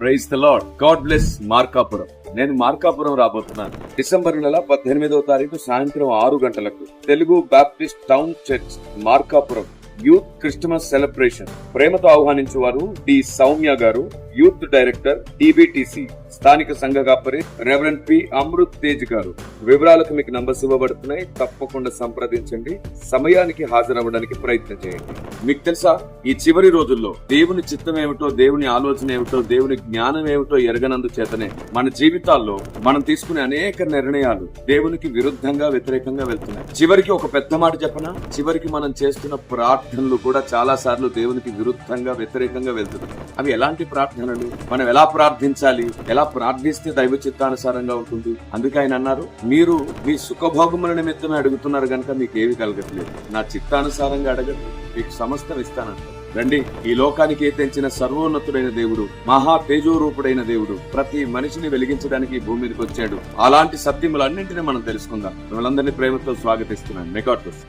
Praise the Lord. God bless Markapuram. నేను Markapuram రాబోతున్నాను. December నెల 18వ తారీఖు సాయంత్రం 6 గంటలకు Telugu Baptist town church Markapuram youth Christmas celebration. ప్రేమతో ఆహ్వానించువారు డి సౌమ్య గారు, యూత్ డైరెక్టర్ డిబిటిసి, స్థానిక సంఘ కాపరి రెవరెండ్ పి అమృత్ తేజ్ గారు. వివరాలకు మీకు నంబర్స్ ఇవ్వబడుతున్నాయి, తప్పకుండా సంప్రదించండి. సమయానికి హాజరవ్వడానికి ప్రయత్నం చేయండి. మీకు తెలుసా, ఈ చివరి రోజుల్లో దేవుని చిత్తం ఏమిటో, దేవుని ఆలోచన ఏమిటో, దేవుని జ్ఞానం ఏమిటో ఎరగనందు చేతనే మన జీవితాల్లో మనం తీసుకునే అనేక నిర్ణయాలు దేవునికి విరుద్ధంగా, వ్యతిరేకంగా వెళ్తున్నాయి. చివరికి ఒక పెద్ద మాట చెప్పనా, చివరికి మనం చేస్తున్న ప్రార్థనలు కూడా చాలా సార్లు దేవునికి విరుద్ధంగా, వ్యతిరేకంగా వెళ్తున్నాయి. అవి ఎలాంటి ప్రార్థనలు, మనం ఎలా ప్రార్థించాలి, ఎలా ప్రార్థిస్తే దైవ చిత్తానుసారంగా ఉంటుంది. అందుకే ఆయన అన్నారు, మీరు మీ సుఖభోగముల నిమిత్తమే అడుగుతున్నారు గనక మీకు ఏవి కలగట్లేదు. నా చిత్తానుసారంగా అడగండి, మీకు సమస్తం ఇస్తానంటారు. రండి, ఈ లోకానికి తెంచిన సర్వోన్నతుడైన దేవుడు, మహా తేజోరూపుడైన దేవుడు ప్రతి మనిషిని వెలిగించడానికి ఈ భూమి మీదకి వచ్చాడు. అలాంటి సత్యములన్నింటినీ మనం తెలుసుకుందాం. మిమ్మల్ని ప్రేమతో స్వాగతిస్తున్నాను. May God bless.